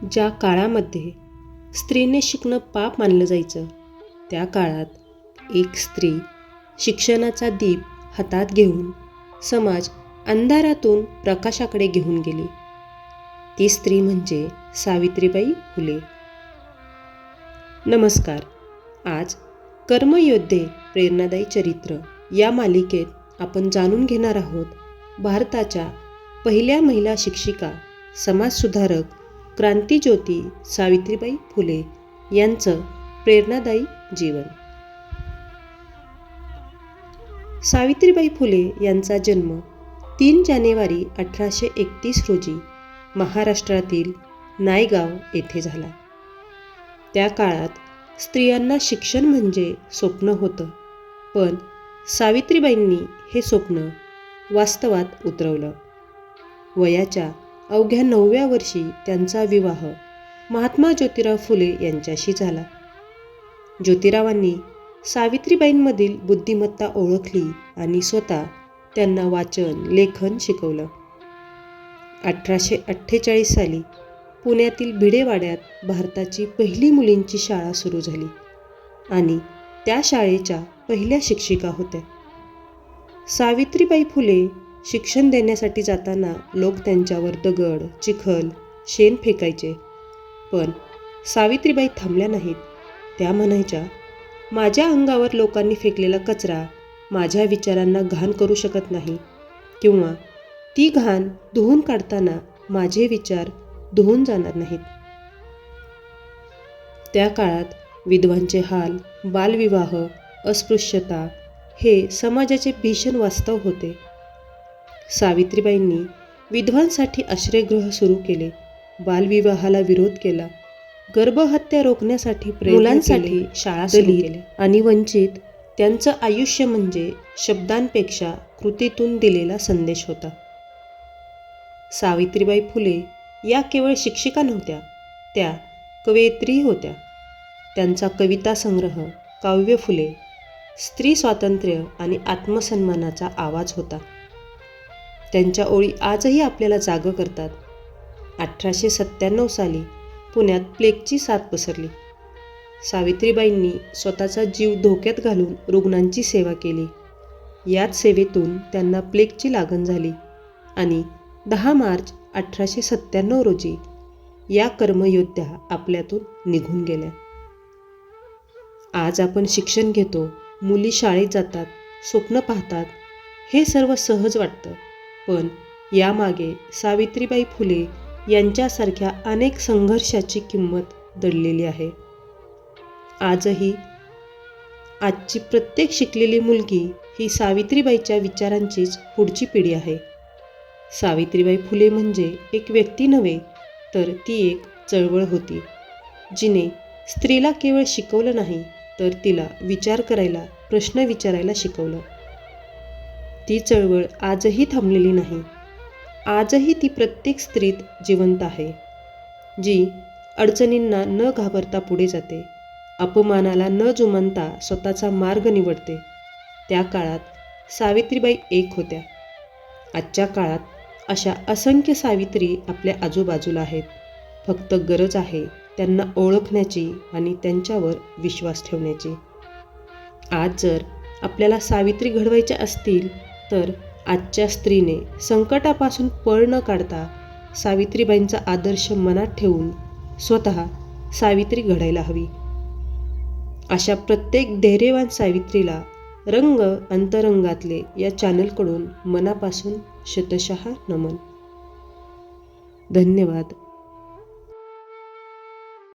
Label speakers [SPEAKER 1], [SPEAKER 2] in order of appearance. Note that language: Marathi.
[SPEAKER 1] ज्या काळामध्ये स्त्रीने शिकणं पाप मानलं जायचं, त्या काळात एक स्त्री शिक्षणाचा दीप हातात घेऊन समाज अंधारातून प्रकाशाकडे घेऊन गेली. ती स्त्री म्हणजे सावित्रीबाई फुले. नमस्कार. आज कर्मयोद्धे प्रेरणादायी चरित्र या मालिकेत आपण जाणून घेणार आहोत भारताच्या पहिल्या महिला शिक्षिका, समाजसुधारक, क्रांतिज्योती सावित्रीबाई फुले यांचं प्रेरणादायी जीवन. सावित्रीबाई फुले यांचा जन्म 3 जानेवारी 1831 रोजी महाराष्ट्रातील नायगाव येथे झाला. त्या काळात स्त्रियांना शिक्षण म्हणजे स्वप्न होतं, पण सावित्रीबाईंनी हे स्वप्न वास्तवात उतरवलं. वयाच्या अवघ्या 9व्या वर्षी त्यांचा विवाह महात्मा ज्योतिराव फुले यांच्याशी झाला. ज्योतिरावांनी सावित्रीबाईंमधील बुद्धिमत्ता ओळखली आणि स्वतः त्यांना वाचन लेखन शिकवलं. 1848 साली पुण्यातील भिडेवाड्यात भारताची पहिली मुलींची शाळा सुरू झाली आणि त्या शाळेच्या पहिल्या शिक्षिका होत्या. सावित्रीबाई फुले शिक्षण देण्यासाठी जाताना लोक त्यांच्यावर दगड, चिखल, शेण फेकायचे, पण सावित्रीबाई थांबल्या नाहीत. त्या म्हणायच्या, माझ्या अंगावर लोकांनी फेकलेला कचरा माझ्या विचारांना घाण करू शकत नाही, किंवा ती घाण धुवून काढताना माझे विचार धुवून जाणार नाहीत. त्या काळात विधवांचे हाल, बालविवाह, अस्पृश्यता हे समाजाचे भीषण वास्तव होते. सावित्रीबाईंनी विधवांसाठी आश्रयगृह सुरू केले, बालविवाहाला विरोध केला, गर्भहत्या रोखण्यासाठी मुलांसाठी शाळा सुरू केल्या आणि वंचित त्यांचं आयुष्य म्हणजे शब्दांपेक्षा कृतीतून दिलेला संदेश होता. सावित्रीबाई फुले या केवळ शिक्षिका नव्हत्या, त्या कवयित्री होत्या. त्यांचा कविता संग्रह काव्य फुले स्त्री स्वातंत्र्य आणि आत्मसन्मानाचा आवाज होता. त्यांच्या ओळी आजही आपल्याला जागं करतात. 1897 साली पुण्यात प्लेगची साथ पसरली. सावित्रीबाईंनी स्वतःचा जीव धोक्यात घालून रुग्णांची सेवा केली. याच सेवेतून त्यांना प्लेगची लागण झाली आणि 10 मार्च 1897 रोजी या कर्मयोद्ध्या आपल्यातून निघून गेल्या. आज आपण शिक्षण घेतो, मुली शाळेत जातात, स्वप्न पाहतात, हे सर्व सहज वाटतं, पण यामागे सावित्रीबाई फुले यांच्यासारख्या अनेक संघर्षाची किंमत दडलेली आहे. आजही आजची प्रत्येक शिकलेली मुलगी ही सावित्रीबाईच्या विचारांचीच पुढची पिढी आहे. सावित्रीबाई फुले म्हणजे एक व्यक्ती नव्हे, तर ती एक चळवळ होती, जिने स्त्रीला केवळ शिकवलं नाही, तर तिला विचार करायला, प्रश्न विचारायला शिकवलं. ती चळवळ आजही थांबलेली नाही. आजही ती प्रत्येक स्त्रीत जिवंत आहे, जी अडचणींना न घाबरता पुढे जाते, अपमानाला न जुमानता स्वतःचा मार्ग निवडते. त्या काळात सावित्रीबाई एक होत्या. आजच्या काळात अशा असंख्य सावित्री आपल्या आजूबाजूला आहेत. फक्त गरज आहे त्यांना ओळखण्याची आणि त्यांच्यावर विश्वास ठेवण्याची. आज जर आपल्याला सावित्री घडवायच्या असतील, तर आजच्या स्त्रीने संकटापासून पळ न काढता सावित्रीबाईंचा आदर्श मनात ठेवून स्वतः सावित्री घडायला हवी. अशा प्रत्येक धैर्यवान सावित्रीला रंग अंतरंगातले या चॅनलकडून मनापासून शतशः नमन. धन्यवाद.